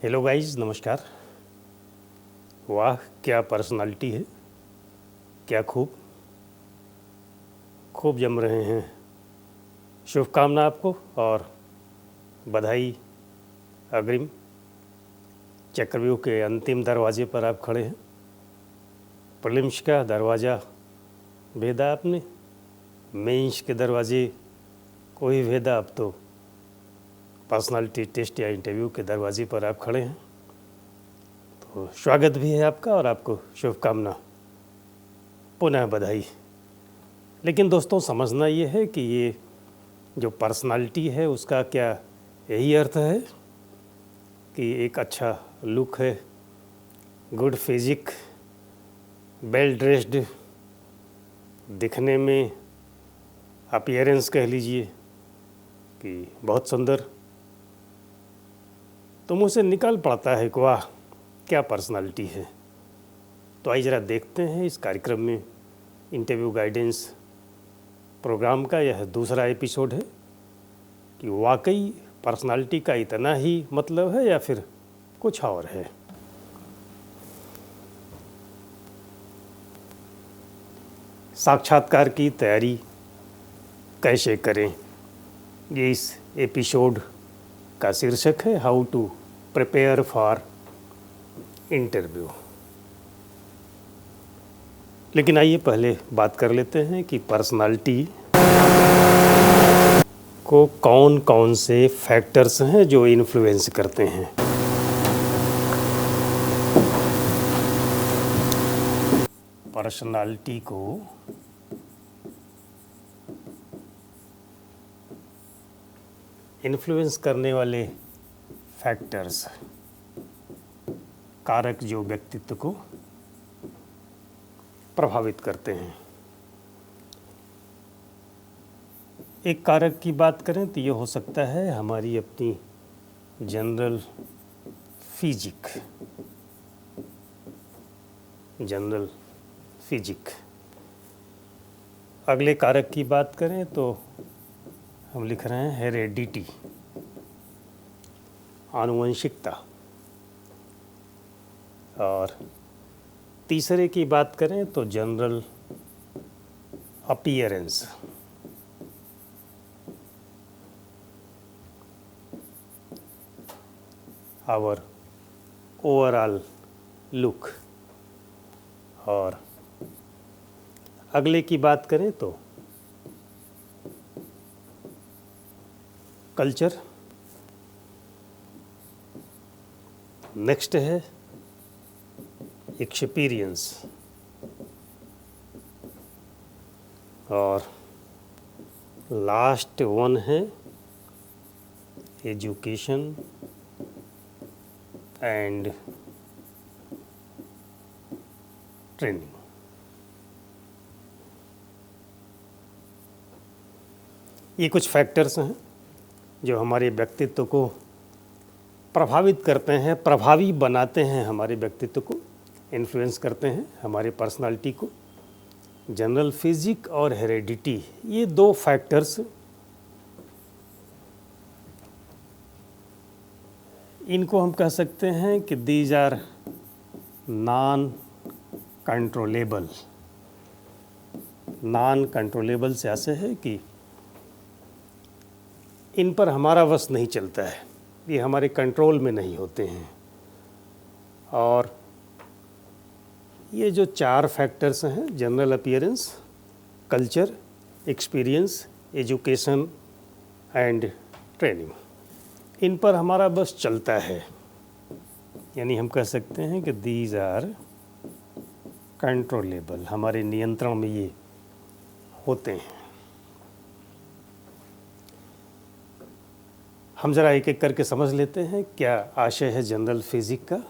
Hello guys, नमस्कार। वाह, क्या पर्सनालिटी है, क्या खूब खूब जम रहे हैं। शुभकामना आपको और बधाई अग्रिम। चक्रव्यूह के अंतिम दरवाजे पर आप खड़े हैं। प्रीलिम्स का दरवाज़ा भेदा आपने, मेंस के दरवाजे को ही भेदा, अब तो पर्सनालिटी टेस्ट या इंटरव्यू के दरवाजे पर आप खड़े हैं। तो स्वागत भी है आपका और आपको शुभकामना, पुनः बधाई। लेकिन दोस्तों, समझना ये है कि ये जो पर्सनालिटी है उसका क्या यही अर्थ है कि एक अच्छा लुक है, गुड फिजिक, वेल ड्रेस्ड, दिखने में अपीयरेंस कह लीजिए कि बहुत सुंदर, तो मुँह से निकल पड़ता है कि वाह क्या पर्सनालिटी है। तो आइए ज़रा देखते हैं इस कार्यक्रम में, इंटरव्यू गाइडेंस प्रोग्राम का यह दूसरा एपिसोड है कि वाकई पर्सनालिटी का इतना ही मतलब है या फिर कुछ और है। साक्षात्कार की तैयारी कैसे करें, ये इस एपिसोड का शीर्षक है, how to prepare for interview. लेकिन आइए पहले बात कर लेते हैं कि पर्सनालिटी को कौन कौन से फैक्टर्स हैं जो इन्फ्लुएंस करते हैं। पर्सनालिटी को इन्फ्लुएंस करने वाले फैक्टर्स, कारक जो व्यक्तित्व को प्रभावित करते हैं। एक कारक की बात करें तो ये हो सकता है हमारी अपनी जनरल फिजिक। अगले कारक की बात करें तो हम लिख रहे हैं हेरेडिटी, आनुवंशिकता। और तीसरे की बात करें तो general appearance. Our overall look. और अगले की बात करें तो कल्चर। नेक्स्ट है एक्सपीरियंस। और लास्ट वन है एजुकेशन एंड ट्रेनिंग। ये कुछ फैक्टर्स हैं जो हमारे व्यक्तित्व को प्रभावित करते हैं, प्रभावी बनाते हैं, हमारे व्यक्तित्व को इन्फ्लुएंस करते हैं, हमारे पर्सनालिटी को। जनरल फिजिक और हेरेडिटी, ये दो फैक्टर्स इनको हम कह सकते हैं कि these are non controllable. Non controllable से ऐसे है कि इन पर हमारा वश नहीं चलता है, ये हमारे कंट्रोल में नहीं होते हैं। और ये जो चार फैक्टर्स हैं, general appearance, culture, experience, education and training, इन पर हमारा बस चलता है। यानी हम कह सकते हैं कि दीज आर कंट्रोलेबल, हमारे नियंत्रण में ये होते हैं। हम ज़रा एक एक करके समझ लेते हैं क्या आशय है जनरल फिजिक का।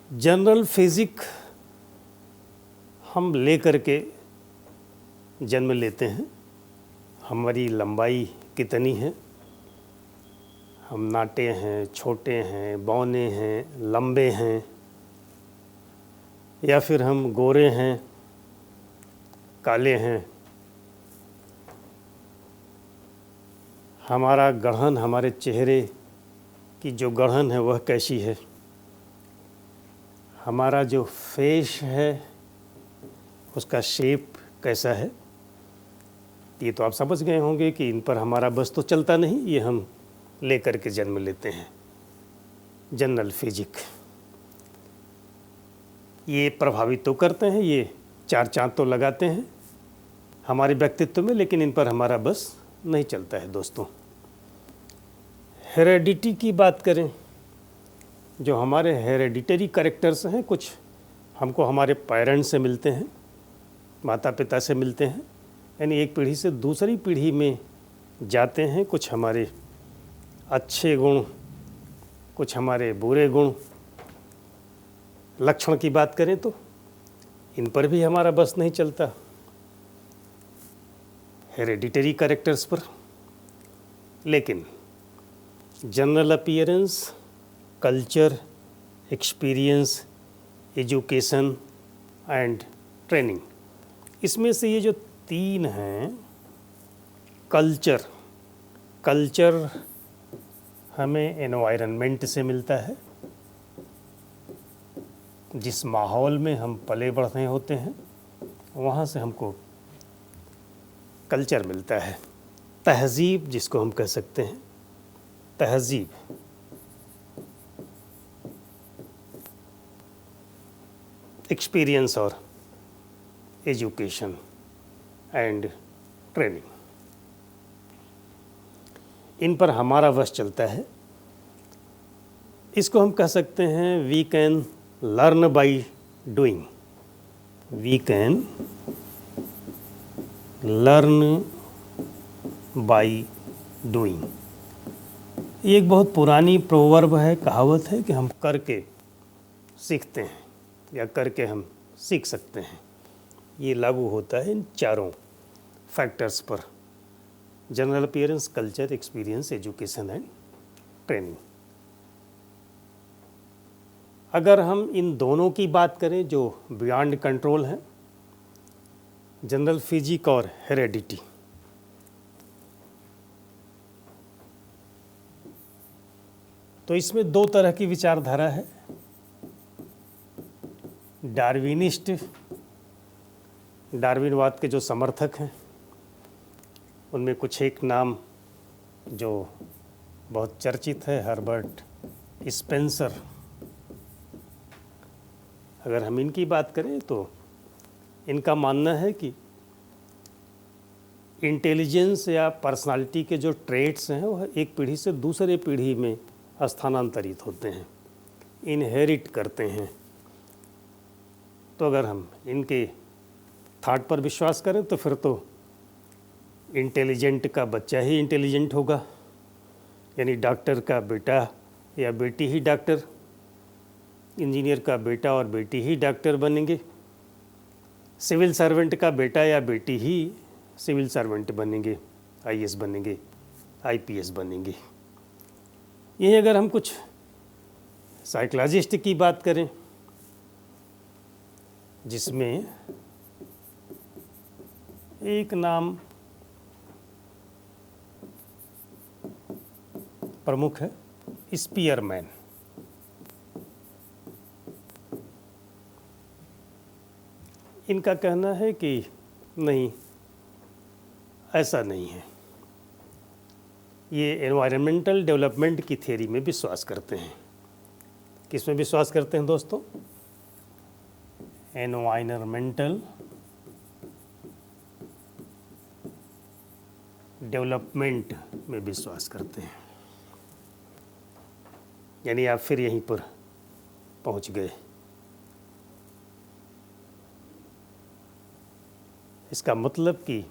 जनरल फिजिक हम ले करके जन्म लेते हैं। हमारी लंबाई कितनी है, हम नाटे हैं, छोटे हैं, बौने हैं, लंबे हैं, या फिर हम गोरे हैं, काले हैं। हमारा गढ़न, हमारे चेहरे की जो गढ़न है वह कैसी है, हमारा जो फेस है उसका शेप कैसा है। ये तो आप समझ गए होंगे कि इन पर हमारा बस तो चलता नहीं, ये हम लेकर के जन्म लेते हैं। जनरल फिजिक ये प्रभावित तो करते हैं, ये चार चांद तो लगाते हैं हमारे व्यक्तित्व में, लेकिन इन पर हमारा बस नहीं चलता है दोस्तों। हेरेडिटी की बात करें, जो हमारे हेरेडिटरी कैरेक्टर्स हैं, कुछ हमको हमारे पेरेंट्स से मिलते हैं, माता पिता से मिलते हैं, यानी एक पीढ़ी से दूसरी पीढ़ी में जाते हैं। कुछ हमारे अच्छे गुण, कुछ हमारे बुरे गुण। लक्षण की बात करें तो इन पर भी हमारा बस नहीं चलता, हेरेडिटरी कैरेक्टर्स पर। लेकिन general appearance, culture, experience, education and training, इसमें से ये जो तीन हैं, कल्चर हमें एनवायरनमेंट से मिलता है, जिस माहौल में हम पले बढ़े होते हैं वहाँ से हमको कल्चर मिलता है। तहज़ीब जिसको हम कह सकते हैं, तहज़ीब एक्सपीरियंस और एजुकेशन एंड ट्रेनिंग, इन पर हमारा वश चलता है। इसको हम कह सकते हैं we can learn by doing, we can learn by doing. ये एक बहुत पुरानी प्रोवर्ब है, कहावत है कि हम करके सीखते हैं या करके हम सीख सकते हैं। ये लागू होता है इन चारों फैक्टर्स पर, general appearance, culture, experience, education and training. अगर हम इन दोनों की बात करें जो बियॉन्ड कंट्रोल हैं, जनरल फिजिक और हेरेडिटी, तो इसमें दो तरह की विचारधारा है। डार्विनिस्ट, डार्विनवाद के जो समर्थक हैं उनमें कुछ एक नाम जो बहुत चर्चित है, हर्बर्ट स्पेंसर। अगर हम इनकी बात करें तो इनका मानना है कि इंटेलिजेंस या पर्सनालिटी के जो ट्रेट्स हैं वह एक पीढ़ी से दूसरे पीढ़ी में स्थानांतरित होते हैं, इनहेरिट करते हैं। तो अगर हम इनके थॉट पर विश्वास करें तो फिर तो इंटेलिजेंट का बच्चा ही इंटेलिजेंट होगा, यानी डॉक्टर का बेटा या बेटी ही डॉक्टर, इंजीनियर का बेटा और बेटी ही डॉक्टर बनेंगे, सिविल सर्वेंट का बेटा या बेटी ही सिविल सर्वेंट बनेंगे, आईएएस बनेंगे, आईपीएस बनेंगे। यही अगर हम कुछ साइकोलॉजिस्ट की बात करें, जिसमें एक नाम प्रमुख है, स्पीयरमैन। इनका कहना है कि नहीं, ऐसा नहीं है। ये एनवायरमेंटल डेवलपमेंट की थ्योरी में विश्वास करते हैं। किस में विश्वास करते हैं दोस्तों? एनवायरमेंटल डेवलपमेंट में विश्वास करते हैं। यानी आप फिर यहीं पर पहुंच गए। इसका मतलब कि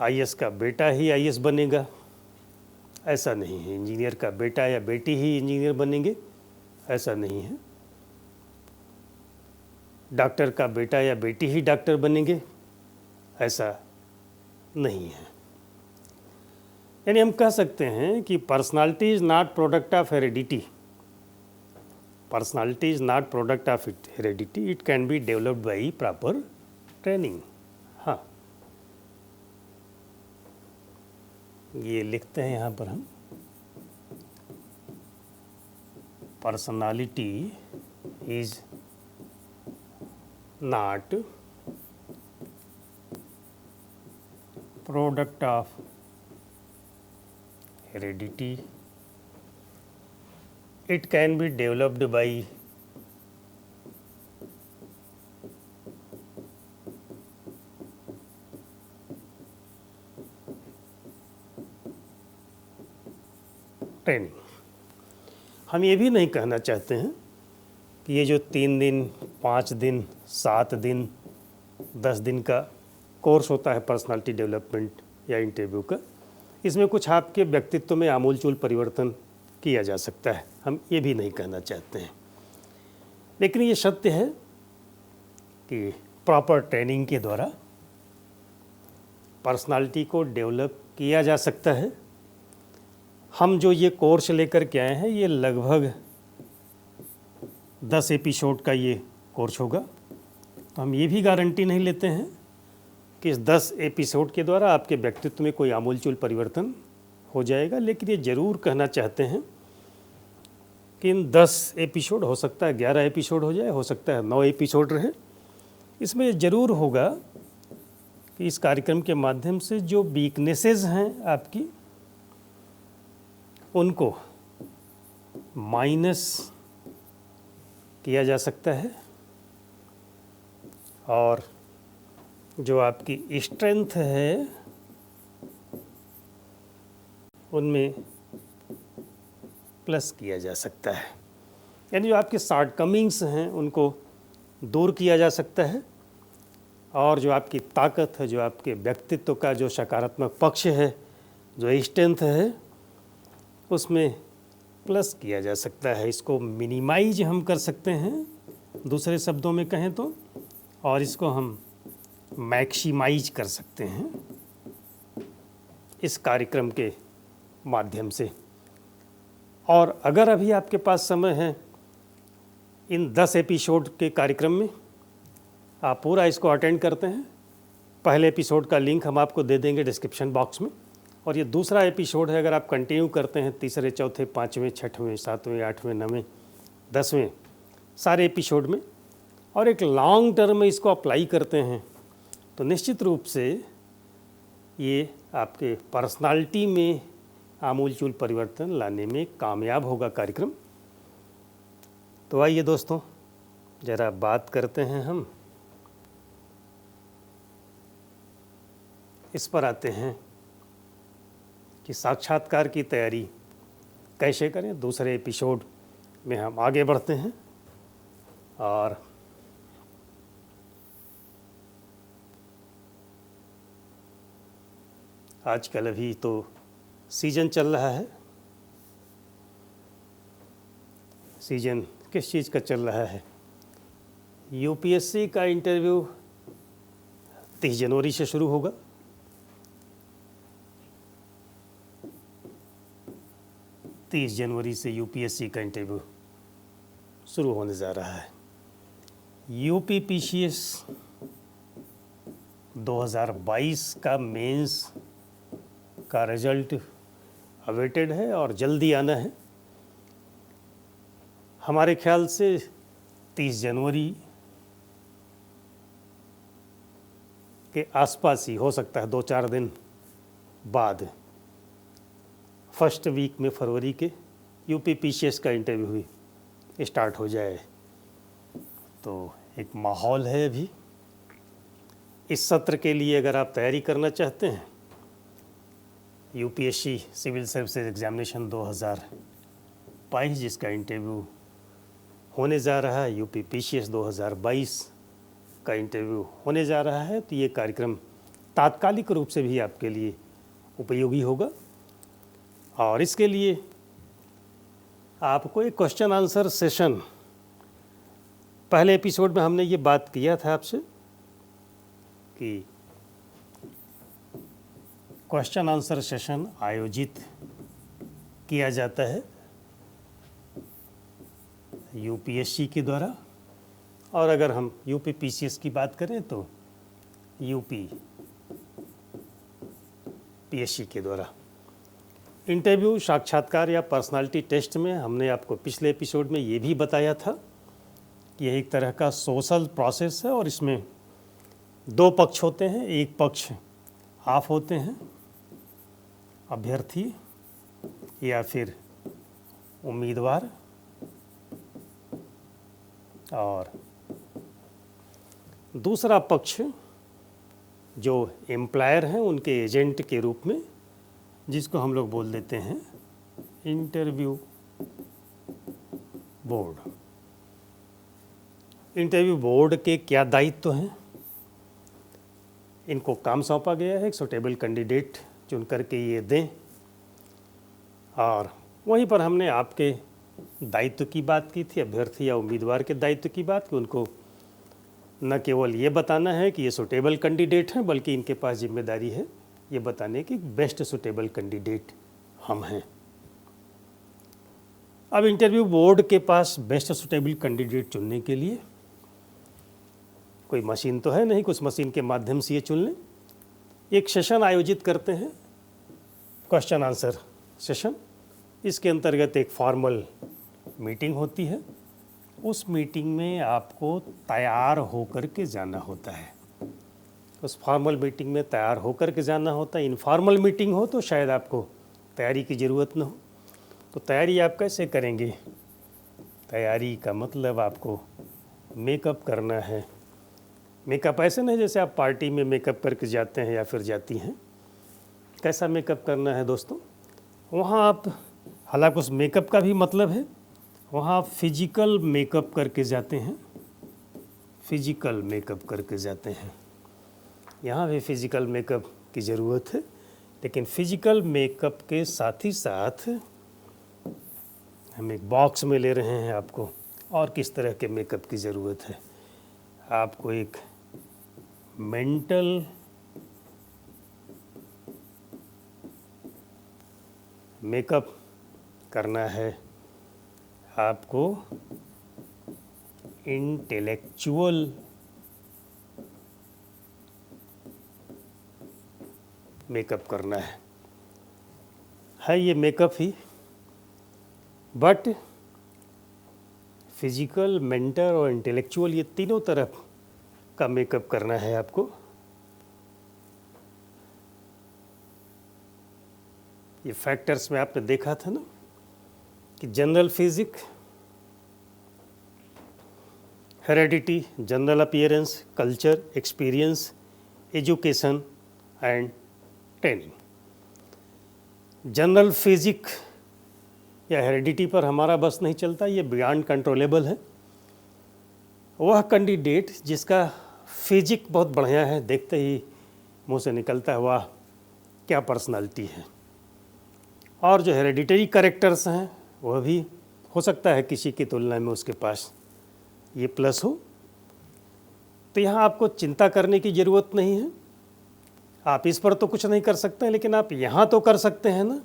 आईएएस का बेटा ही आईएएस बनेगा, ऐसा नहीं है। इंजीनियर का बेटा या बेटी ही इंजीनियर बनेंगे, ऐसा नहीं है। डॉक्टर का बेटा या बेटी ही डॉक्टर बनेंगे, ऐसा नहीं है। यानी हम कह सकते हैं कि personality is not product of heredity, personality is not product of heredity, it can be developed by proper training. हाँ, ये लिखते हैं यहाँ पर हम personality is not product of heredity. It can be developed by training. हम ये भी नहीं कहना चाहते हैं कि ये जो 3 दिन, 5 दिन, 7 दिन, 10 दिन का कोर्स होता है पर्सनालिटी डेवलपमेंट या इंटरव्यू का, इसमें कुछ आपके व्यक्तित्व में आमूलचूल परिवर्तन किया जा सकता है, हम ये भी नहीं कहना चाहते हैं। लेकिन ये सत्य है कि प्रॉपर ट्रेनिंग के द्वारा पर्सनालिटी को डेवलप किया जा सकता है। हम जो ये कोर्स लेकर के आए हैं, ये लगभग 10 एपिसोड का ये कोर्स होगा। तो हम ये भी गारंटी नहीं लेते हैं कि इस 10 एपिसोड के द्वारा आपके व्यक्तित्व में कोई आमूलचूल परिवर्तन हो जाएगा, लेकिन ये ज़रूर कहना चाहते हैं कि इन 10 एपिसोड, हो सकता है 11 एपिसोड हो जाए, हो सकता है 9 एपिसोड रहे, इसमें ज़रूर होगा कि इस कार्यक्रम के माध्यम से जो वीकनेसेस हैं आपकी, उनको माइनस किया जा सकता है और जो आपकी स्ट्रेंथ है उनमें प्लस किया जा सकता है। यानी जो आपके शॉर्टकमिंग्स हैं उनको दूर किया जा सकता है और जो आपकी ताकत है, जो आपके व्यक्तित्व का जो सकारात्मक पक्ष है, जो स्ट्रेंथ है, उसमें प्लस किया जा सकता है। इसको मिनिमाइज हम कर सकते हैं, दूसरे शब्दों में कहें तो, और इसको हम मैक्सिमाइज कर सकते हैं इस कार्यक्रम के माध्यम से। और अगर अभी आपके पास समय है, इन 10 एपिसोड के कार्यक्रम में आप पूरा इसको अटेंड करते हैं, पहले एपिसोड का लिंक हम आपको दे देंगे डिस्क्रिप्शन बॉक्स में, और ये दूसरा एपिसोड है, अगर आप कंटिन्यू करते हैं तीसरे, चौथे, 5वें, 6वें, 7वें, 8वें, 9वें, 10वें सारे एपिसोड में, और एक लॉन्ग टर्म में इसको अप्लाई करते हैं, तो निश्चित रूप से ये आपके पर्सनालिटी में आमूलचूल परिवर्तन लाने में कामयाब होगा कार्यक्रम। तो आइए दोस्तों, ज़रा बात करते हैं, हम इस पर आते हैं कि साक्षात्कार की तैयारी कैसे करें। दूसरे एपिसोड में हम आगे बढ़ते हैं और आजकल अभी तो सीज़न चल रहा है। सीज़न किस चीज़ का चल रहा है? यूपीएससी का इंटरव्यू 30 जनवरी से शुरू होगा। जनवरी से यूपीएससी का इंटरव्यू शुरू होने जा रहा है। यूपी पीसीएस 2022 का मेंस का रिजल्ट अवेटेड है और जल्दी आना है। हमारे ख्याल से 30 जनवरी के आसपास ही हो सकता है, 2-4 दिन बाद, फर्स्ट वीक में फरवरी के यूपी पीसीएस का इंटरव्यू भी स्टार्ट हो जाए। तो एक माहौल है अभी। इस सत्र के लिए अगर आप तैयारी करना चाहते हैं, यूपीएससी सिविल सर्विसेज एग्जामिनेशन 2022 जिसका इंटरव्यू होने जा रहा है, यूपी पीसीएस 2022 का इंटरव्यू होने जा रहा है, तो ये कार्यक्रम तात्कालिक रूप से भी आपके लिए उपयोगी होगा। और इसके लिए आपको एक क्वेश्चन आंसर सेशन, पहले एपिसोड में हमने ये बात किया था आपसे कि क्वेश्चन आंसर सेशन आयोजित किया जाता है यूपीएससी के द्वारा, और अगर हम यूपी पीसीएस की बात करें तो यूपी पीएससी के द्वारा। इंटरव्यू, साक्षात्कार या पर्सनालिटी टेस्ट में हमने आपको पिछले एपिसोड में ये भी बताया था कि यह एक तरह का सोशल प्रोसेस है और इसमें दो पक्ष होते हैं। एक पक्ष आप होते हैं, अभ्यर्थी या फिर उम्मीदवार, और दूसरा पक्ष जो एम्प्लॉयर हैं उनके एजेंट के रूप में, जिसको हम लोग बोल देते हैं इंटरव्यू बोर्ड। इंटरव्यू बोर्ड के क्या दायित्व हैं? इनको काम सौंपा गया है एक सूटेबल कैंडिडेट चुन करके ये दें, और वहीं पर हमने आपके दायित्व की बात की थी, अभ्यर्थी या उम्मीदवार के दायित्व की बात, कि उनको न केवल ये बताना है कि ये सूटेबल कैंडिडेट हैं, बल्कि इनके पास जिम्मेदारी है ये बताने की बेस्ट सूटेबल कैंडिडेट हम हैं। अब इंटरव्यू बोर्ड के पास बेस्ट सूटेबल कैंडिडेट चुनने के लिए कोई मशीन तो है नहीं, कुछ मशीन के माध्यम से ये चुन लें। एक सेशन आयोजित करते हैं, क्वेश्चन आंसर सेशन। इसके अंतर्गत एक फॉर्मल मीटिंग होती है। उस मीटिंग में आपको तैयार होकर के जाना होता है। उस फॉर्मल मीटिंग में तैयार होकर के जाना होता है। इनफॉर्मल मीटिंग हो तो शायद आपको तैयारी की ज़रूरत न हो। तो तैयारी आप कैसे करेंगे? तैयारी का मतलब आपको मेकअप करना है। मेकअप ऐसे नहीं जैसे आप पार्टी में मेकअप करके जाते हैं या फिर जाती हैं। कैसा मेकअप करना है दोस्तों? वहाँ आप, हालांकि उस मेकअप का भी मतलब है, वहाँ आप फिजिकल मेकअप करके जाते हैं। फिजिकल मेकअप करके जाते हैं। यहाँ भी फिजिकल मेकअप की ज़रूरत है, लेकिन फिजिकल मेकअप के साथ ही साथ हम एक बॉक्स में ले रहे हैं आपको। और किस तरह के मेकअप की ज़रूरत है? आपको एक मेंटल मेकअप करना है, आपको इंटेलेक्चुअल मेकअप करना है ये makeup he, but physical, mental और इंटेलेक्चुअल ये तीनों तरफ का मेकअप करना है आपको। ये फैक्टर्स में आपने देखा था ना कि general physique, heredity, general appearance, culture, experience, education and training. General physique या हेरेडिटी पर हमारा बस नहीं चलता, ये बियॉन्ड कंट्रोलेबल है। वह कैंडिडेट जिसका फिजिक बहुत बढ़िया है, देखते ही मुंह से निकलता है वाह क्या पर्सनालिटी है। और जो हेरेडिटरी कैरेक्टर्स हैं वह भी हो सकता है किसी की तुलना में उसके पास ये प्लस हो। तो यहाँ आपको चिंता करने की ज़रूरत नहीं है। आप इस पर तो कुछ नहीं कर सकते हैं, लेकिन आप यहाँ तो कर सकते हैं ना।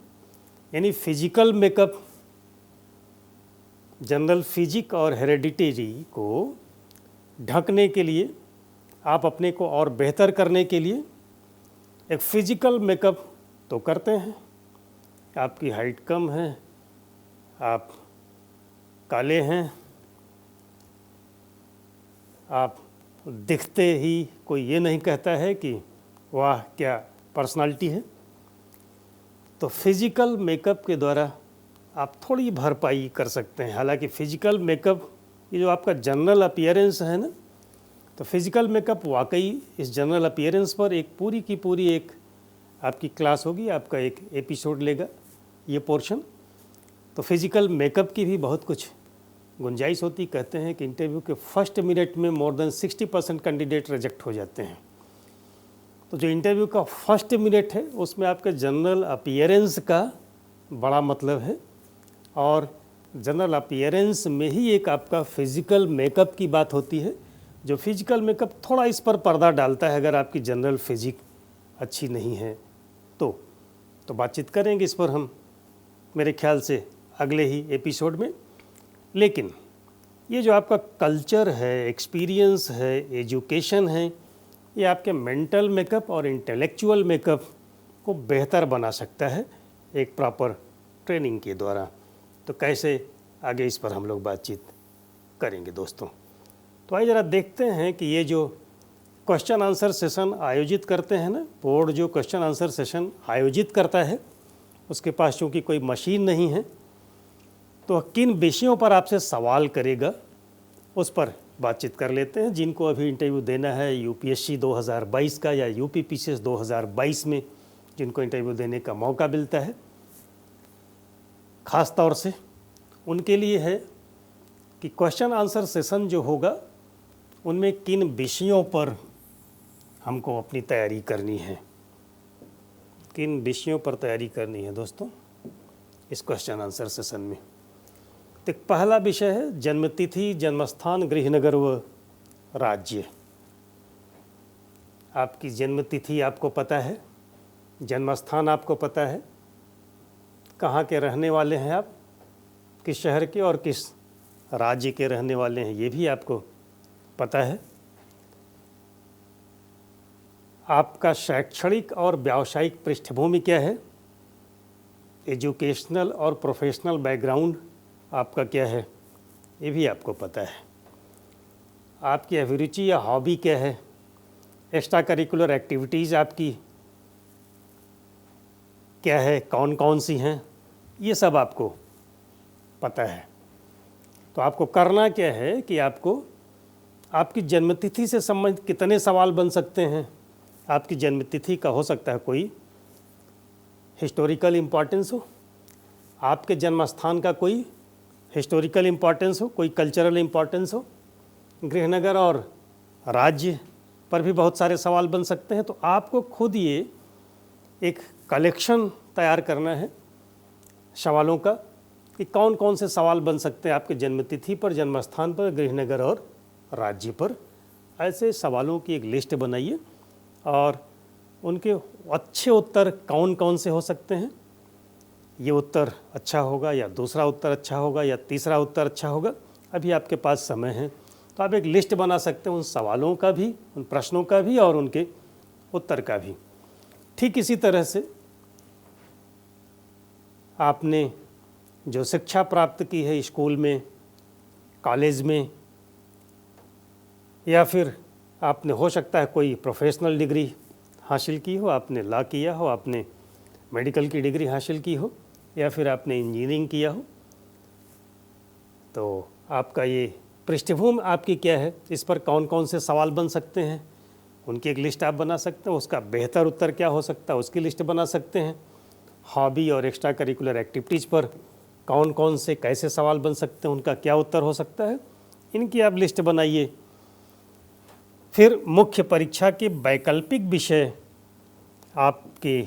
यानी फिजिकल मेकअप, जनरल फिजिक और हेरेडिटरी को ढकने के लिए, आप अपने को और बेहतर करने के लिए एक फिजिकल मेकअप तो करते हैं। आपकी हाइट कम है, आप काले हैं, आप दिखते ही कोई ये नहीं कहता है कि वाह क्या पर्सनालिटी है। तो फिजिकल मेकअप के द्वारा आप थोड़ी भरपाई कर सकते हैं। हालांकि फिजिकल मेकअप, ये जो आपका जनरल अपीयरेंस है ना, तो फिजिकल मेकअप वाकई इस जनरल अपीयरेंस पर एक पूरी की पूरी एक आपकी क्लास होगी, आपका एक एपिसोड लेगा ये पोर्शन। तो फिजिकल मेकअप की भी बहुत कुछ गुंजाइश होती। कहते हैं कि इंटरव्यू के फर्स्ट मिनट में मोर देन 60% कैंडिडेट रिजेक्ट हो जाते हैं। तो जो इंटरव्यू का फर्स्ट मिनट है उसमें आपके जनरल अपीयरेंस का बड़ा मतलब है, और जनरल अपीयरेंस में ही एक आपका फिजिकल मेकअप की बात होती है। जो फिजिकल मेकअप थोड़ा इस पर पर्दा डालता है अगर आपकी जनरल फिजिक अच्छी नहीं है तो बातचीत करेंगे इस पर हम मेरे ख्याल से अगले ही एपिसोड में। लेकिन ये जो आपका कल्चर है, एक्सपीरियंस है, एजुकेशन है, ये आपके मेंटल मेकअप और इंटेलेक्चुअल मेकअप को बेहतर बना सकता है। एक प्रॉपर ट्रेनिंग के द्वारा। तो कैसे आगे इस पर हम लोग बातचीत करेंगे दोस्तों। तो आइए ज़रा देखते हैं कि ये जो क्वेश्चन आंसर सेशन आयोजित करते हैं ना, बोर्ड जो क्वेश्चन आंसर सेशन आयोजित करता है उसके पास चूँकि कोई मशीन नहीं है, तो किन विषयों पर आपसे सवाल करेगा उस पर बातचीत कर लेते हैं। जिनको अभी इंटरव्यू देना है यूपीएससी 2022 का या यूपीपीसीएस 2022 में जिनको इंटरव्यू देने का मौका मिलता है, ख़ास तौर से उनके लिए है कि क्वेश्चन आंसर सेशन जो होगा उनमें किन विषयों पर हमको अपनी तैयारी करनी है, किन विषयों पर तैयारी करनी है दोस्तों इस क्वेश्चन आंसर सेशन में। तो पहला विषय है जन्मतिथि, जन्मस्थान, गृहनगर व राज्य। आपकी जन्मतिथि आपको पता है, जन्मस्थान आपको पता है, कहाँ के रहने वाले हैं आप, किस शहर के और किस राज्य के रहने वाले हैं ये भी आपको पता है। आपका शैक्षणिक और व्यावसायिक पृष्ठभूमि क्या है, एजुकेशनल और प्रोफेशनल बैकग्राउंड आपका क्या है ये भी आपको पता है। आपकी अभिरुचि या हॉबी क्या है, एक्स्ट्रा करिकुलर एक्टिविटीज़ आपकी क्या है, कौन कौन सी हैं, ये सब आपको पता है। तो आपको करना क्या है कि आपको आपकी जन्मतिथि से संबंधित कितने सवाल बन सकते हैं। आपकी जन्मतिथि का हो सकता है कोई हिस्टोरिकल इम्पोर्टेंस हो, आपके जन्मस्थान का कोई हिस्टोरिकल इम्पोर्टेंस हो, कोई कल्चरल इम्पोर्टेंस हो, गृहनगर और राज्य पर भी बहुत सारे सवाल बन सकते हैं। तो आपको खुद ये एक कलेक्शन तैयार करना है सवालों का कि कौन कौन से सवाल बन सकते हैं आपके जन्मतिथि पर, जन्मस्थान पर, गृहनगर और राज्य पर। ऐसे सवालों की एक लिस्ट बनाइए और उनके अच्छे उत्तर कौन कौन से हो सकते हैं, ये उत्तर अच्छा होगा या दूसरा उत्तर अच्छा होगा या तीसरा उत्तर अच्छा होगा, अभी आपके पास समय है। तो आप एक लिस्ट बना सकते हैं उन सवालों का भी, उन प्रश्नों का भी और उनके उत्तर का भी। ठीक इसी तरह से आपने जो शिक्षा प्राप्त की है स्कूल में, कॉलेज में, या फिर आपने हो सकता है कोई प्रोफेशनल डिग्री हासिल की हो, आपने लॉ किया हो, आपने मेडिकल की डिग्री हासिल की हो, या फिर आपने इंजीनियरिंग किया हो, तो आपका ये पृष्ठभूमि आपकी क्या है, इस पर कौन कौन से सवाल बन सकते हैं उनकी एक लिस्ट आप बना सकते हैं। उसका बेहतर उत्तर क्या हो सकता है उसकी लिस्ट बना सकते हैं। हॉबी और एक्स्ट्रा करिकुलर एक्टिविटीज़ पर कौन कौन से कैसे सवाल बन सकते हैं, उनका क्या उत्तर हो सकता है, इनकी आप लिस्ट बनाइए। फिर मुख्य परीक्षा के वैकल्पिक विषय आपके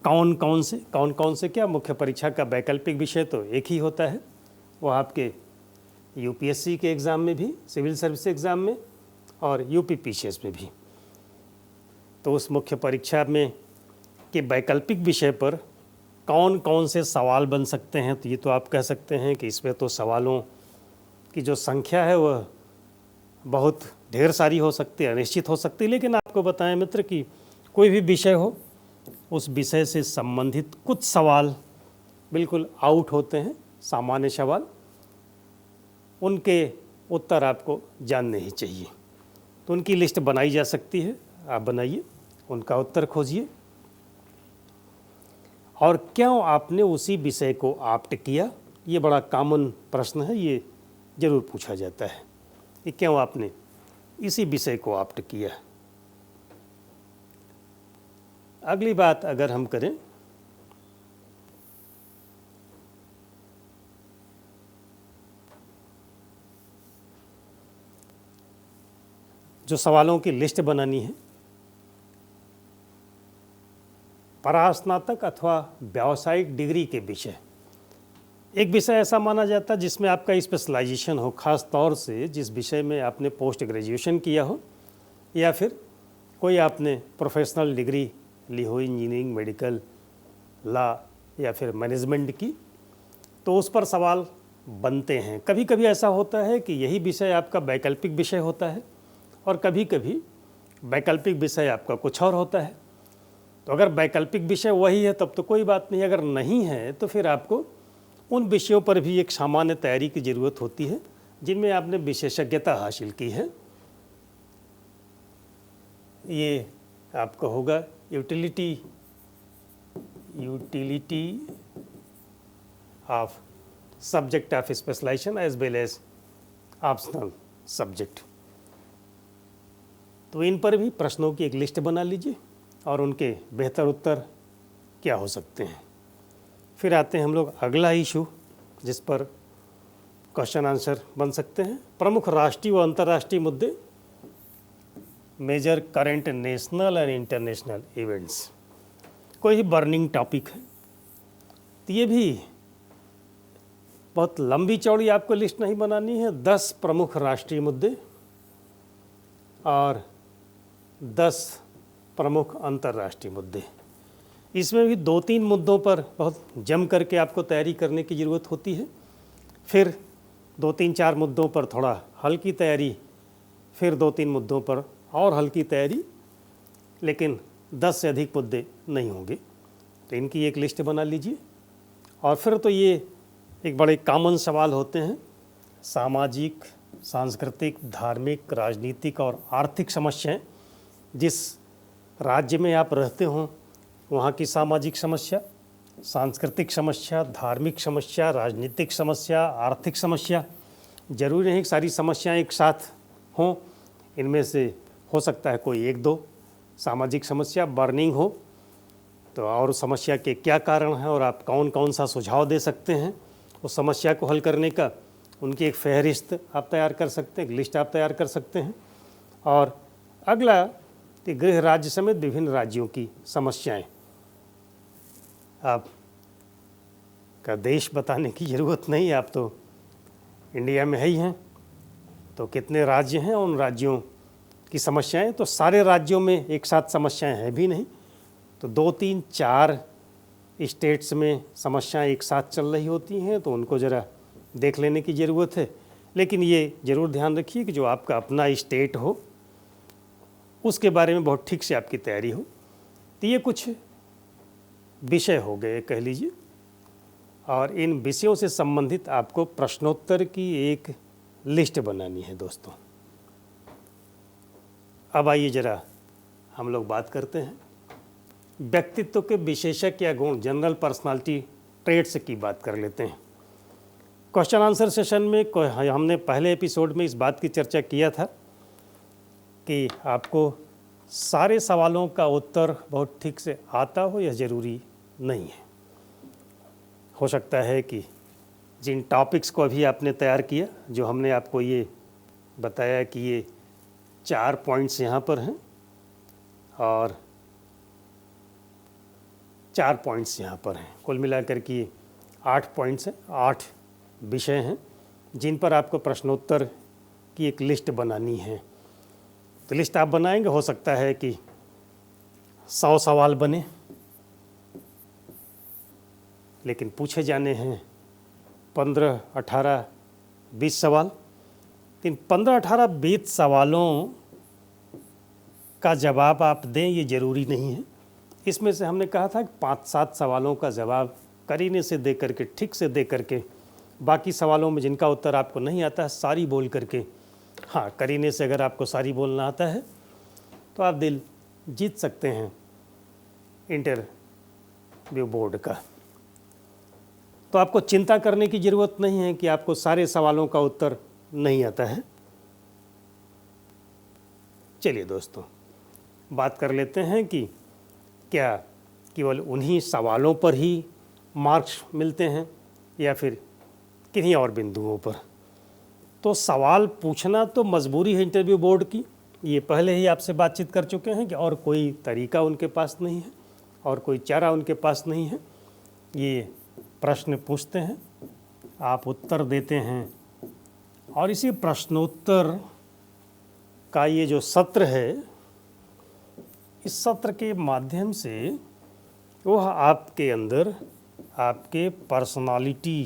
कौन कौन से क्या, मुख्य परीक्षा का वैकल्पिक विषय तो एक ही होता है, वो आपके यूपीएससी के एग्ज़ाम में भी, सिविल सर्विस एग्ज़ाम में और यूपीपीसीएस में भी। तो उस मुख्य परीक्षा में के वैकल्पिक विषय पर कौन कौन से सवाल बन सकते हैं, तो ये तो आप कह सकते हैं कि इसमें तो सवालों की जो संख्या है वह बहुत ढेर सारी हो सकती है, अनिश्चित हो सकती है। लेकिन आपको बताएं मित्र कि कोई भी विषय हो, उस विषय से संबंधित कुछ सवाल बिल्कुल आउट होते हैं, सामान्य सवाल, उनके उत्तर आपको जानने ही चाहिए। तो उनकी लिस्ट बनाई जा सकती है, आप बनाइए, उनका उत्तर खोजिए। और क्यों आपने उसी विषय को ऑप्ट किया, ये बड़ा कॉमन प्रश्न है, ये ज़रूर पूछा जाता है कि क्यों आपने इसी विषय को ऑप्ट किया। अगली बात अगर हम करें, जो सवालों की लिस्ट बनानी है, परास्नातक अथवा व्यावसायिक डिग्री के विषय, एक विषय ऐसा माना जाता है जिसमें आपका स्पेशलाइजेशन हो, ख़ास तौर से जिस विषय में आपने पोस्ट ग्रेजुएशन किया हो या फिर कोई आपने प्रोफेशनल डिग्री ली हो, इंजीनियरिंग, मेडिकल, लॉ या फिर मैनेजमेंट की, तो उस पर सवाल बनते हैं। कभी कभी ऐसा होता है कि यही विषय आपका वैकल्पिक विषय होता है और कभी कभी वैकल्पिक विषय आपका कुछ और होता है। तो अगर वैकल्पिक विषय वही है तब तो कोई बात नहीं, अगर नहीं है तो फिर आपको उन विषयों पर भी एक सामान्य तैयारी की ज़रूरत होती है जिनमें आपने विशेषज्ञता हासिल की है। ये आपका होगा utility of subject of specialisation as well as optional subject. तो इन पर भी प्रश्नों की एक लिस्ट बना लीजिए और उनके बेहतर उत्तर क्या हो सकते हैं। फिर आते हैं हम लोग अगला इशू जिस पर क्वेश्चन आंसर बन सकते हैं, प्रमुख राष्ट्रीय व अंतर्राष्ट्रीय मुद्दे, major current national and international events. कोई भी बर्निंग टॉपिक है तो ये भी बहुत लंबी चौड़ी आपको लिस्ट नहीं बनानी है। 10 प्रमुख राष्ट्रीय मुद्दे और 10 प्रमुख अंतर्राष्ट्रीय मुद्दे। इसमें भी 2-3 मुद्दों पर बहुत जम करके आपको तैयारी करने की ज़रूरत होती है, फिर 2-3-4 मुद्दों पर थोड़ा हल्की तैयारी, फिर 2-3 मुद्दों पर और हल्की तैयारी, लेकिन 10 से अधिक मुद्दे नहीं होंगे। तो इनकी एक लिस्ट बना लीजिए। और फिर तो ये एक बड़े कॉमन सवाल होते हैं, सामाजिक, सांस्कृतिक, धार्मिक, राजनीतिक और आर्थिक समस्याएं। जिस राज्य में आप रहते हों वहाँ की सामाजिक समस्या, सांस्कृतिक समस्या, धार्मिक समस्या, राजनीतिक समस्या, आर्थिक समस्या, जरूरी नहीं कि सारी समस्याएं एक साथ हों, इनमें से हो सकता है कोई 1-2 सामाजिक समस्या बर्निंग हो। तो और समस्या के क्या कारण हैं और आप कौन कौन सा सुझाव दे सकते हैं उस समस्या को हल करने का, उनकी एक फहरिस्त आप तैयार कर सकते हैं, एक लिस्ट आप तैयार कर सकते हैं। और अगला कि गृह राज्य समेत विभिन्न राज्यों की समस्याएं। आप का देश बताने की ज़रूरत नहीं, आप तो इंडिया में ही हैं। तो कितने राज्य हैं, उन राज्यों की समस्याएं, तो सारे राज्यों में एक साथ समस्याएं हैं भी नहीं, तो 2-3-4 स्टेट्स में समस्याएं एक साथ चल रही होती हैं, तो उनको ज़रा देख लेने की ज़रूरत है। लेकिन ये ज़रूर ध्यान रखिए कि जो आपका अपना स्टेट हो उसके बारे में बहुत ठीक से आपकी तैयारी हो। तो ये कुछ विषय हो गए कह लीजिए, और इन विषयों से संबंधित आपको प्रश्नोत्तर की एक लिस्ट बनानी है दोस्तों। अब आइए ज़रा हम लोग बात करते हैं व्यक्तित्व के विशेषक या गुण, जनरल पर्सनालिटी ट्रेट्स की बात कर लेते हैं। क्वेश्चन आंसर सेशन में हमने पहले एपिसोड में इस बात की चर्चा किया था कि आपको सारे सवालों का उत्तर बहुत ठीक से आता हो यह ज़रूरी नहीं है। हो सकता है कि जिन टॉपिक्स को अभी आपने तैयार किया, जो हमने आपको ये बताया कि ये 4 पॉइंट्स यहाँ पर हैं और 4 पॉइंट्स यहाँ पर हैं, कुल मिलाकर के 8 पॉइंट्स हैं, 8 विषय हैं जिन पर आपको प्रश्नोत्तर की एक लिस्ट बनानी है। तो लिस्ट आप बनाएंगे, हो सकता है कि 100 सवाल बने, लेकिन पूछे जाने हैं 15, 18, 20 सवाल। इन 15, 18, 20 सवालों का जवाब आप दें ये ज़रूरी नहीं है। इसमें से हमने कहा था कि 5-7 सवालों का जवाब करीने से दे करके, ठीक से दे करके, बाकी सवालों में जिनका उत्तर आपको नहीं आता है सारी बोल करके, हाँ करीने से अगर आपको सारी बोलना आता है तो आप दिल जीत सकते हैं इंटरव्यू बोर्ड का। तो आपको चिंता करने की ज़रूरत नहीं है कि आपको सारे सवालों का उत्तर नहीं आता है। चलिए दोस्तों, बात कर लेते हैं कि क्या केवल उन्हीं सवालों पर ही मार्क्स मिलते हैं या फिर किन्हीं और बिंदुओं पर। तो सवाल पूछना तो मजबूरी है इंटरव्यू बोर्ड की, ये पहले ही आपसे बातचीत कर चुके हैं कि और कोई तरीका उनके पास नहीं है और कोई चारा उनके पास नहीं है। ये प्रश्न पूछते हैं, आप उत्तर देते हैं, और इसी प्रश्नोत्तर का ये जो सत्र है, इस सत्र के माध्यम से वह आपके अंदर आपके पर्सनालिटी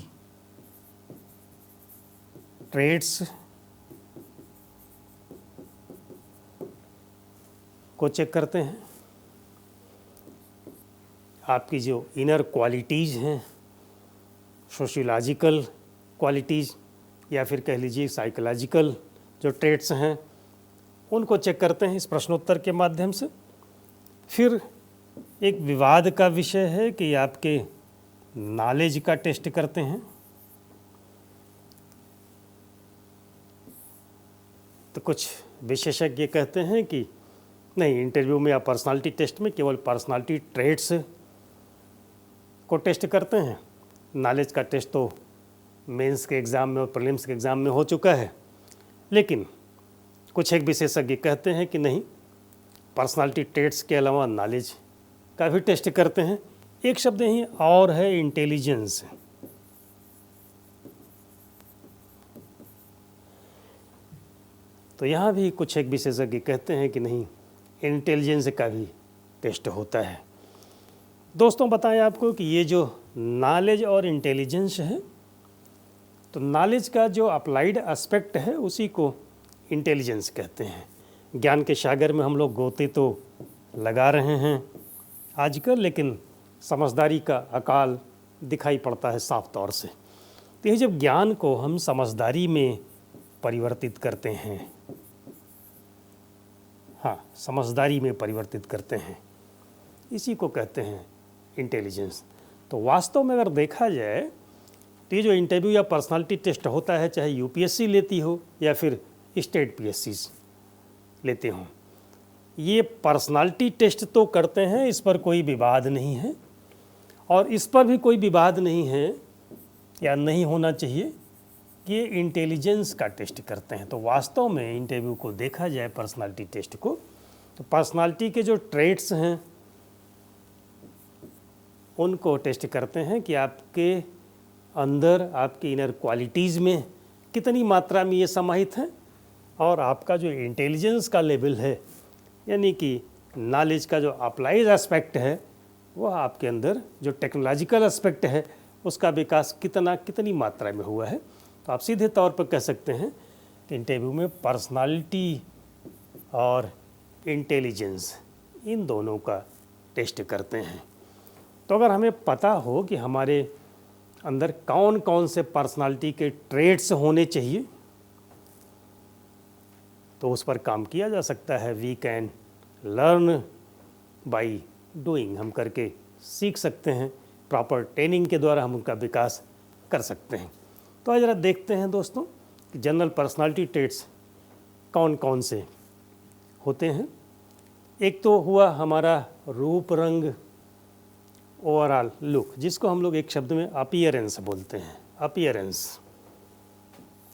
ट्रेड्स को चेक करते हैं। आपकी जो इनर क्वालिटीज़ हैं, सोशियोलॉजिकल क्वालिटीज़ या फिर कह लीजिए साइकोलॉजिकल जो ट्रेट्स हैं, उनको चेक करते हैं इस प्रश्नोत्तर के माध्यम से। फिर एक विवाद का विषय है कि आपके नॉलेज का टेस्ट करते हैं। तो कुछ विशेषज्ञ कहते हैं कि नहीं, इंटरव्यू में या पर्सनालिटी टेस्ट में केवल पर्सनालिटी ट्रेट्स को टेस्ट करते हैं, नॉलेज का टेस्ट तो मेंस के एग्ज़ाम में और प्रीलिम्स के एग्ज़ाम में हो चुका है। लेकिन कुछ एक विशेषज्ञ कहते हैं कि नहीं, पर्सनालिटी ट्रेट्स के अलावा नॉलेज का भी टेस्ट करते हैं। एक शब्द यही और है, इंटेलिजेंस। तो यहाँ भी कुछ एक विशेषज्ञ कहते हैं कि नहीं, इंटेलिजेंस का भी टेस्ट होता है। दोस्तों बताएं आपको कि ये जो नॉलेज और इंटेलिजेंस है, तो नॉलेज का जो अप्लाइड एस्पेक्ट है उसी को इंटेलिजेंस कहते हैं। ज्ञान के सागर में हम लोग गोते तो लगा रहे हैं आजकल, लेकिन समझदारी का अकाल दिखाई पड़ता है साफ तौर से। तो ये जब ज्ञान को हम समझदारी में परिवर्तित करते हैं, हाँ, समझदारी में परिवर्तित करते हैं, इसी को कहते हैं इंटेलिजेंस। तो वास्तव में अगर देखा जाए तो ये जो इंटरव्यू या पर्सनालिटी टेस्ट होता है, चाहे यूपीएससी लेती हो या फिर स्टेट पीएससी लेते हों, ये पर्सनालिटी टेस्ट तो करते हैं, इस पर कोई विवाद नहीं है। और इस पर भी कोई विवाद नहीं है या नहीं होना चाहिए कि ये इंटेलिजेंस का टेस्ट करते हैं। तो वास्तव में इंटरव्यू को देखा जाए, पर्सनालिटी टेस्ट को, तो पर्सनालिटी के जो ट्रेट्स हैं उनको टेस्ट करते हैं कि आपके अंदर, आपकी इनर क्वालिटीज़ में कितनी मात्रा में ये समाहित हैं, और आपका जो इंटेलिजेंस का लेवल है, यानी कि नॉलेज का जो अप्लाइड एस्पेक्ट है, वह आपके अंदर जो टेक्नोलॉजिकल एस्पेक्ट है उसका विकास कितनी मात्रा में हुआ है। तो आप सीधे तौर पर कह सकते हैं कि इंटरव्यू में पर्सनालिटी और इंटेलिजेंस, इन दोनों का टेस्ट करते हैं। तो अगर हमें पता हो कि हमारे अंदर कौन कौन से पर्सनालिटी के ट्रेट्स होने चाहिए, तो उस पर काम किया जा सकता है। We can learn by doing, हम करके सीख सकते हैं, प्रॉपर ट्रेनिंग के द्वारा हम उनका विकास कर सकते हैं। तो आज ज़रा देखते हैं दोस्तों कि जनरल पर्सनालिटी ट्रेट्स कौन कौन से होते हैं। एक तो हुआ हमारा रूप रंग, ओवरऑल लुक, जिसको हम लोग एक शब्द में अपीयरेंस बोलते हैं। अपीयरेंस,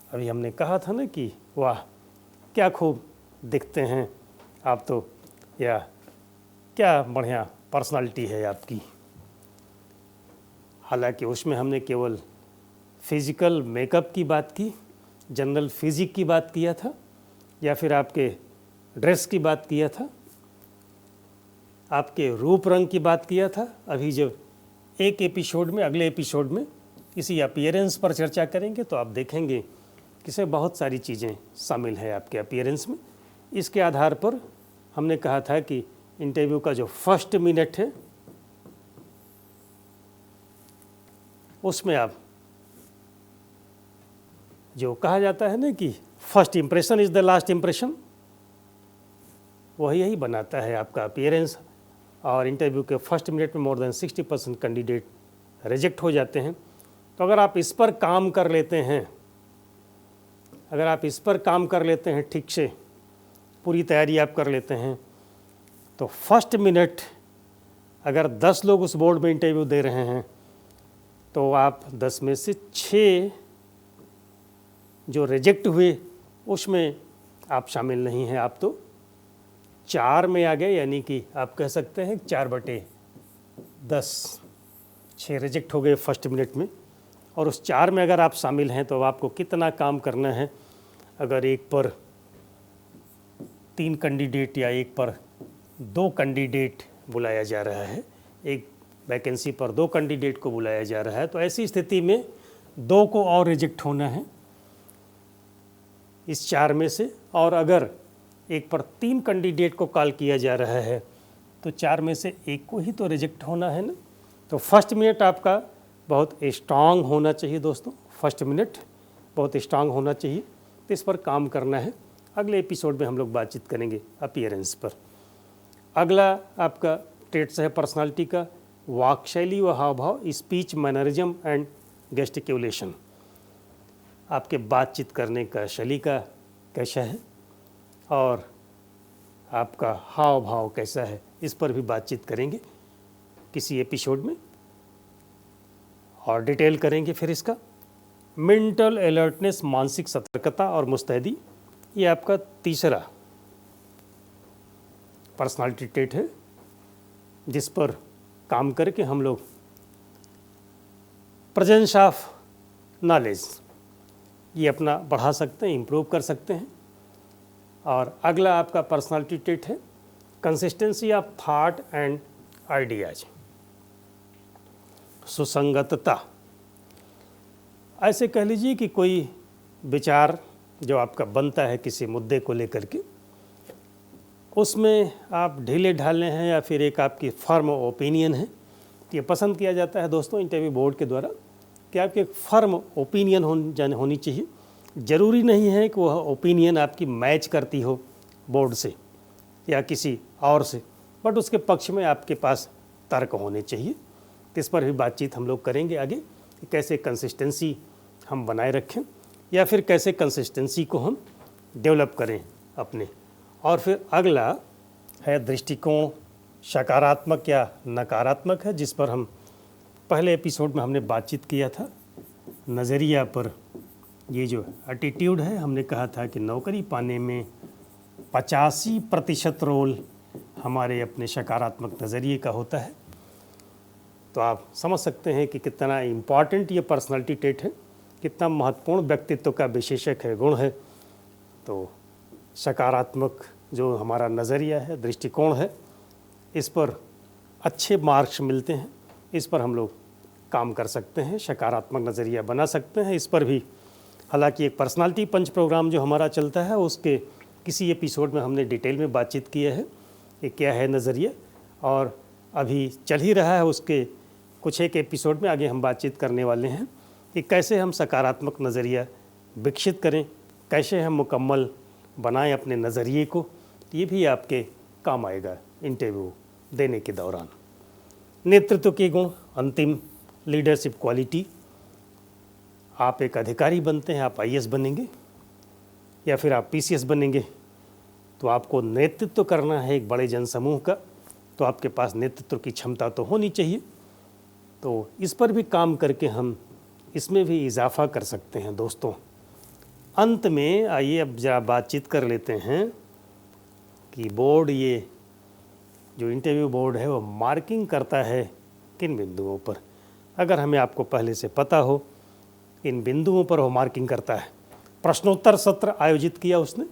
अभी हमने कहा था ना कि वाह क्या खूब दिखते हैं आप तो, या क्या बढ़िया पर्सनालिटी है आपकी। हालांकि उसमें हमने केवल फिज़िकल मेकअप की बात की, जनरल फिजिक की बात किया था, या फिर आपके ड्रेस की बात किया था, आपके रूप रंग की बात किया था। अभी जब एक एपिसोड में, अगले एपिसोड में इसी अपीयरेंस पर चर्चा करेंगे तो आप देखेंगे कि इसमें बहुत सारी चीज़ें शामिल है आपके अपीयरेंस में। इसके आधार पर हमने कहा था कि इंटरव्यू का जो फर्स्ट मिनट है उसमें आप, जो कहा जाता है ना कि first impression is the last impression, वही यही बनाता है आपका अपीयरेंस। और इंटरव्यू के फर्स्ट मिनट में मोर देन 60% कैंडिडेट रिजेक्ट हो जाते हैं। तो अगर आप इस पर काम कर लेते हैं, अगर आप इस पर काम कर लेते हैं ठीक से, पूरी तैयारी आप कर लेते हैं, तो फर्स्ट मिनट अगर 10 लोग उस बोर्ड में इंटरव्यू दे रहे हैं तो आप 10 में से 6 जो रिजेक्ट हुए उसमें आप शामिल नहीं हैं, आप तो 4 में आ गए। यानी कि आप कह सकते हैं 4/10, 6 रिजेक्ट हो गए फर्स्ट मिनट में, और उस 4 में अगर आप शामिल हैं तो आपको कितना काम करना है। अगर एक पर 3 कैंडिडेट या एक पर 2 कैंडिडेट बुलाया जा रहा है, एक वैकेंसी पर 2 कैंडिडेट को बुलाया जा रहा है, तो ऐसी स्थिति में 2 को और रिजेक्ट होना है इस 4 में से। और अगर एक पर 3 कैंडिडेट को कॉल किया जा रहा है तो 4 में से 1 को ही तो रिजेक्ट होना है ना। तो फर्स्ट मिनट आपका बहुत स्ट्रांग होना चाहिए दोस्तों, फर्स्ट मिनट बहुत स्ट्रांग होना चाहिए। तो इस पर काम करना है। अगले एपिसोड में हम लोग बातचीत करेंगे अपीयरेंस पर। अगला आपका ट्रेट्स है पर्सनालिटी का, वाक शैली व हाव भाव, स्पीच मैनरिज्म एंड गेस्टिक्यूलेशन। आपके बातचीत करने का सलीका कैसा है और आपका हाव भाव कैसा है, इस पर भी बातचीत करेंगे किसी एपिसोड में और डिटेल करेंगे। फिर इसका मेंटल अलर्टनेस, मानसिक सतर्कता और मुस्तैदी, ये आपका तीसरा पर्सनालिटी ट्रेट है जिस पर काम करके हम लोग प्रेजेंस ऑफ नॉलेज ये अपना बढ़ा सकते हैं, इम्प्रूव कर सकते हैं। और अगला आपका पर्सनालिटी ट्रेट है consistency of thought and ideas, सुसंगतता। ऐसे कह लीजिए कि कोई विचार जो आपका बनता है किसी मुद्दे को लेकर के, उसमें आप ढीले ढाले हैं या फिर एक आपकी फर्म ओपिनियन है, तो ये पसंद किया जाता है दोस्तों इंटरव्यू बोर्ड के द्वारा कि आपकी एक फर्म ओपिनियन होनी चाहिए। ज़रूरी नहीं है कि वह ओपिनियन आपकी मैच करती हो बोर्ड से या किसी और से, बट उसके पक्ष में आपके पास तर्क होने चाहिए। तो इस पर भी बातचीत हम लोग करेंगे आगे कि कैसे कंसिस्टेंसी हम बनाए रखें या फिर कैसे कंसिस्टेंसी को हम डेवलप करें अपने। और फिर अगला है दृष्टिकोण, सकारात्मक या नकारात्मक है, जिस पर हम पहले एपिसोड में हमने बातचीत किया था नज़रिया पर। ये जो एटीट्यूड है, हमने कहा था कि नौकरी पाने में 85% रोल हमारे अपने सकारात्मक नज़रिए का होता है। तो आप समझ सकते हैं कि कितना इम्पॉर्टेंट ये पर्सनालिटी ट्रेट है, कितना महत्वपूर्ण व्यक्तित्व का विशेषक है, गुण है। तो सकारात्मक जो हमारा नज़रिया है, दृष्टिकोण है, इस पर अच्छे मार्क्स मिलते हैं। इस पर हम लोग काम कर सकते हैं, सकारात्मक नज़रिया बना सकते हैं। इस पर भी हालांकि एक पर्सनालिटी पंच प्रोग्राम जो हमारा चलता है उसके किसी एपिसोड में हमने डिटेल में बातचीत की है कि क्या है नज़रिया, और अभी चल ही रहा है। उसके कुछ एक एपिसोड में आगे हम बातचीत करने वाले हैं कि कैसे हम सकारात्मक नज़रिया विकसित करें, कैसे हम मुकम्मल बनाएं अपने नज़रिए को। ये भी आपके काम आएगा इंटरव्यू देने के दौरान। नेतृत्व के गुण, अंतिम लीडरशिप क्वालिटी। आप एक अधिकारी बनते हैं, आप आईएएस बनेंगे या फिर आप पीसीएस बनेंगे, तो आपको नेतृत्व करना है एक बड़े जनसमूह का, तो आपके पास नेतृत्व की क्षमता तो होनी चाहिए। तो इस पर भी काम करके हम इसमें भी इजाफा कर सकते हैं दोस्तों। अंत में आइए अब जरा बातचीत कर लेते हैं कि बोर्ड, ये जो इंटरव्यू बोर्ड है वो मार्किंग करता है किन बिंदुओं पर। अगर हमें आपको पहले से पता हो इन बिंदुओं पर वो मार्किंग करता है। प्रश्नोत्तर सत्र आयोजित किया उसने,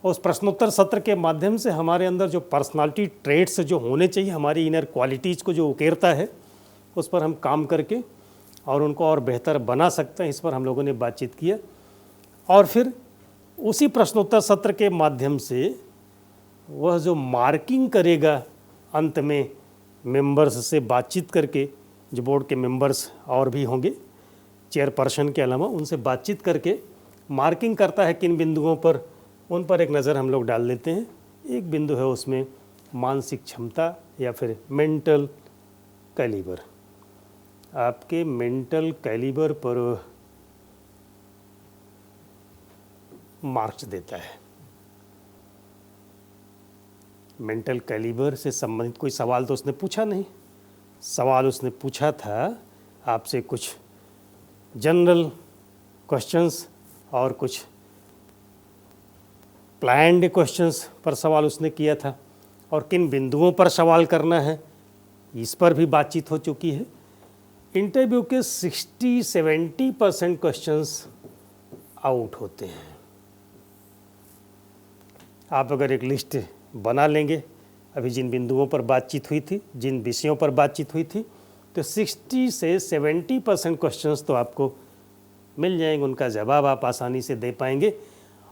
और उस प्रश्नोत्तर सत्र के माध्यम से हमारे अंदर जो पर्सनालिटी ट्रेट्स जो होने चाहिए, हमारी इनर क्वालिटीज़ को जो उकेरता है, उस पर हम काम करके और उनको और बेहतर बना सकते हैं। इस पर हम लोगों ने बातचीत किया। और फिर उसी प्रश्नोत्तर सत्र के माध्यम से वह जो मार्किंग करेगा अंत में मेंबर्स से बातचीत करके, जो बोर्ड के मेंबर्स और भी होंगे चेयरपर्सन के अलावा, उनसे बातचीत करके मार्किंग करता है किन बिंदुओं पर, उन पर एक नज़र हम लोग डाल लेते हैं। एक बिंदु है उसमें मानसिक क्षमता या फिर मेंटल कैलिबर। आपके मेंटल कैलिबर पर मार्क्स देता है। मेंटल कैलिबर से संबंधित कोई सवाल तो उसने पूछा नहीं। सवाल उसने पूछा था आपसे कुछ जनरल क्वेश्चंस और कुछ प्लान्ड क्वेश्चंस पर सवाल उसने किया था, और किन बिंदुओं पर सवाल करना है इस पर भी बातचीत हो चुकी है। इंटरव्यू के 60-70% क्वेश्चंस आउट होते हैं। आप अगर एक लिस्ट बना लेंगे, अभी जिन बिंदुओं पर बातचीत हुई थी, जिन विषयों पर बातचीत हुई थी, तो 60 से 70% क्वेश्चंस तो आपको मिल जाएंगे, उनका जवाब आप आसानी से दे पाएंगे।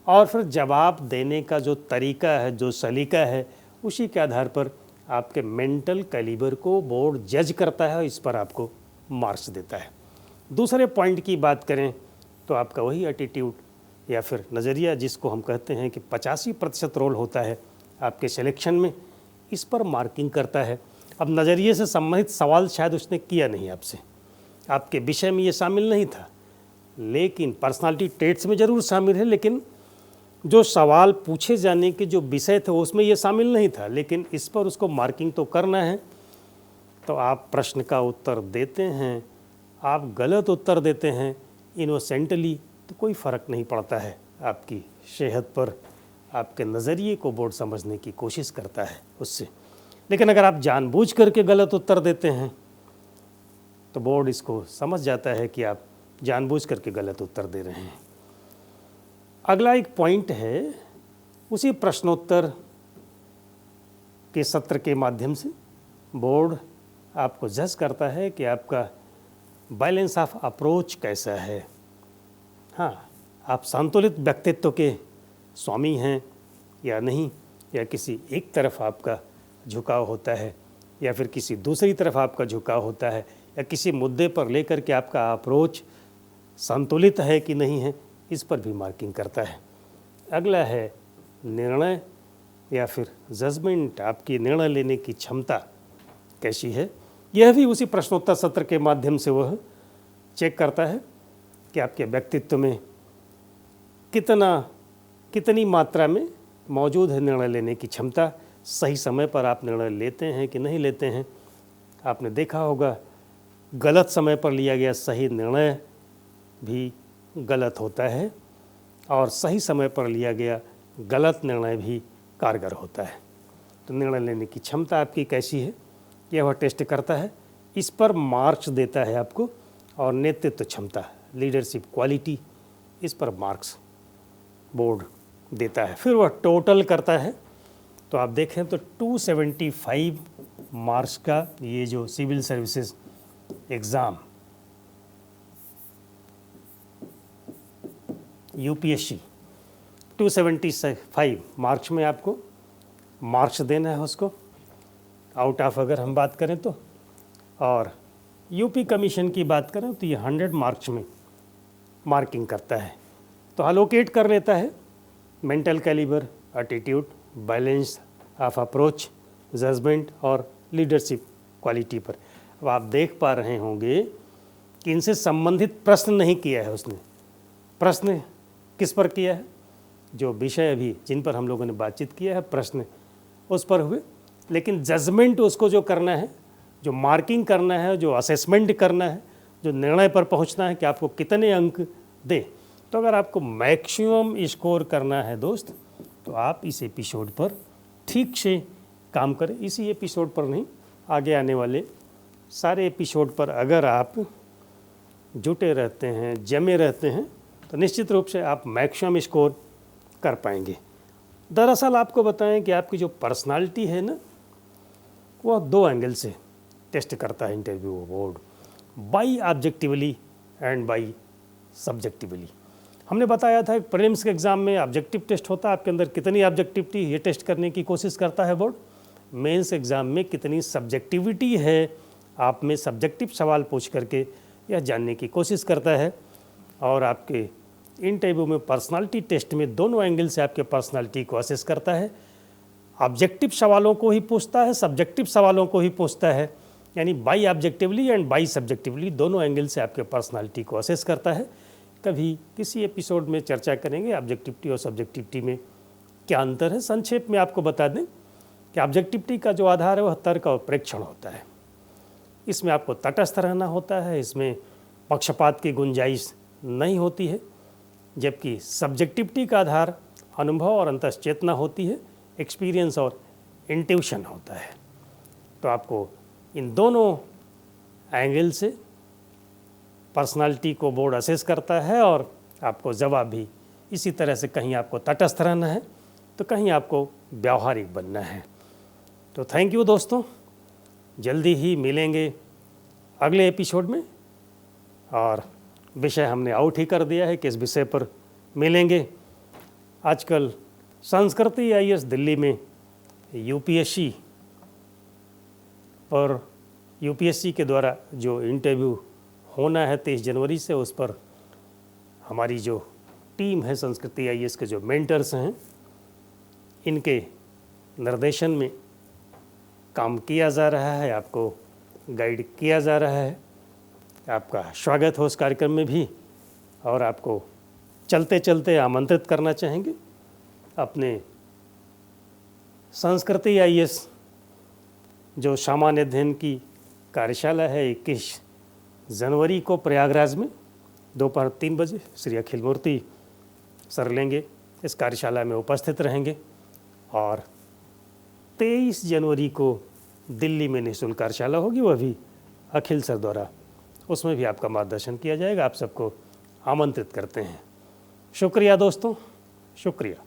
और फिर जवाब देने का जो तरीका है, जो सलीका है, उसी के आधार पर आपके मेंटल कैलिबर को बोर्ड जज करता है और इस पर आपको मार्क्स देता है। दूसरे पॉइंट की बात करें तो आपका वही एटीट्यूड या फिर नज़रिया जिसको हम कहते हैं कि 85% रोल होता है आपके सिलेक्शन में, इस पर मार्किंग करता है। अब नज़रिए से संबंधित सवाल शायद उसने किया नहीं आपसे, आपके विषय में ये शामिल नहीं था, लेकिन पर्सनालिटी ट्रेट्स में ज़रूर शामिल है, लेकिन जो सवाल पूछे जाने के जो विषय थे उसमें ये शामिल नहीं था, लेकिन इस पर उसको मार्किंग तो करना है। तो आप प्रश्न का उत्तर देते हैं, आप गलत उत्तर देते हैं इनोसेंटली, तो कोई फ़र्क नहीं पड़ता है आपकी सेहत पर। आपके नज़रिए को बोर्ड समझने की कोशिश करता है उससे। लेकिन अगर आप जानबूझ करके गलत उत्तर देते हैं तो बोर्ड इसको समझ जाता है कि आप जानबूझ करके गलत उत्तर दे रहे हैं। अगला एक पॉइंट है, उसी प्रश्नोत्तर के सत्र के माध्यम से बोर्ड आपको जज करता है कि आपका बैलेंस ऑफ अप्रोच कैसा है। हाँ, आप संतुलित व्यक्तित्व के स्वामी हैं या नहीं, या किसी एक तरफ आपका झुकाव होता है या फिर किसी दूसरी तरफ आपका झुकाव होता है, या किसी मुद्दे पर लेकर के आपका अप्रोच संतुलित है कि नहीं है, इस पर भी मार्किंग करता है। अगला है निर्णय या फिर जजमेंट, आपकी निर्णय लेने की क्षमता कैसी है। यह भी उसी प्रश्नोत्तर सत्र के माध्यम से वह चेक करता है कि आपके व्यक्तित्व में कितनी मात्रा में मौजूद है निर्णय लेने की क्षमता। सही समय पर आप निर्णय लेते हैं कि नहीं लेते हैं। आपने देखा होगा गलत समय पर लिया गया सही निर्णय भी गलत होता है और सही समय पर लिया गया गलत निर्णय भी कारगर होता है। तो निर्णय लेने की क्षमता आपकी कैसी है, यह वह टेस्ट करता है। इस पर मार्क्स देता है आपको। और नेतृत्व क्षमता, लीडरशिप क्वालिटी, इस पर मार्क्स बोर्ड देता है। फिर वह टोटल करता है। तो आप देखें तो 275 मार्क्स का ये जो civil services exam UPSC 275 marks में आपको मार्क्स देना है उसको, आउट ऑफ अगर हम बात करें तो। और यूपी कमीशन की बात करें तो ये 100 मार्क्स में मार्किंग करता है। तो अलोकेट कर लेता है mental calibre, attitude, balance of approach, judgement और लीडरशिप क्वालिटी पर। अब आप देख पा रहे होंगे कि इनसे संबंधित प्रश्न नहीं किया है उसने। प्रश्न किस पर किया है, जो विषय अभी जिन पर हम लोगों ने बातचीत किया है प्रश्न उस पर हुए, लेकिन जजमेंट उसको जो करना है, जो मार्किंग करना है, जो असेसमेंट करना है, जो निर्णय पर पहुंचना है कि आपको कितने अंक दें। तो अगर आपको मैक्सिमम स्कोर करना है दोस्त, तो आप इस एपिसोड पर ठीक से काम करें। इसी एपिसोड पर नहीं, आगे आने वाले सारे एपिसोड पर अगर आप जुटे रहते हैं, जमे रहते हैं, तो निश्चित रूप से आप मैक्सिमम स्कोर कर पाएंगे। दरअसल आपको बताएं कि आपकी जो पर्सनालिटी है ना, वह 2 एंगल से टेस्ट करता है interview board, by objectively and by subjectively. हमने बताया था प्रीलिम्स के एग्ज़ाम में ऑब्जेक्टिव टेस्ट होता है, आपके अंदर कितनी ऑब्जेक्टिविटी ये टेस्ट करने की कोशिश करता है बोर्ड। मेंस एग्ज़ाम में कितनी सब्जेक्टिविटी है, आप में सब्जेक्टिव सवाल पूछ करके यह जानने की कोशिश करता है। और आपके इंटरव्यू में पर्सनालिटी टेस्ट में दोनों एंगल से आपके पर्सनालिटी को असेस करता है। ऑब्जेक्टिव सवालों को ही पूछता है, सब्जेक्टिव सवालों को ही पूछता है, यानी by objectively and by subjectively दोनों एंगल से आपके पर्सनालिटी को असेस करता है। कभी किसी एपिसोड में चर्चा करेंगे ऑब्जेक्टिविटी और सब्जेक्टिविटी में क्या अंतर है। संक्षेप में आपको बता दें कि ऑब्जेक्टिविटी का जो आधार है वह तर्क और प्रेक्षण होता है। इसमें आपको तटस्थ रहना होता है, इसमें पक्षपात की गुंजाइश नहीं होती है। जबकि सब्जेक्टिविटी का आधार अनुभव और अंतश्चेतना होती है, एक्सपीरियंस और इंट्यूशन होता है। तो आपको इन दोनों एंगल से पर्सनालिटी को बोर्ड असेस करता है और आपको जवाब भी इसी तरह से, कहीं आपको तटस्थ रहना है तो कहीं आपको व्यावहारिक बनना है। तो थैंक यू दोस्तों, जल्दी ही मिलेंगे अगले एपिसोड में। और विषय हमने आउट ही कर दिया है कि इस विषय पर मिलेंगे। आजकल संस्कृति आईएएस दिल्ली में यूपीएससी और यूपीएससी के द्वारा जो इंटरव्यू होना है 23 जनवरी से, उस पर हमारी जो टीम है संस्कृति आईएएस के जो मेंटर्स हैं, इनके निर्देशन में काम किया जा रहा है, आपको गाइड किया जा रहा है। आपका स्वागत हो उस कार्यक्रम में भी, और आपको चलते चलते आमंत्रित करना चाहेंगे अपने संस्कृति आईएएस जो सामान्य अध्ययन की कार्यशाला है 21 जनवरी को प्रयागराज में दोपहर 3 बजे श्री अखिल मूर्ति सर लेंगे, इस कार्यशाला में उपस्थित रहेंगे। और 23 जनवरी को दिल्ली में निःशुल्क कार्यशाला होगी, वह भी अखिल सर द्वारा, उसमें भी आपका मार्गदर्शन किया जाएगा। आप सबको आमंत्रित करते हैं। शुक्रिया दोस्तों, शुक्रिया।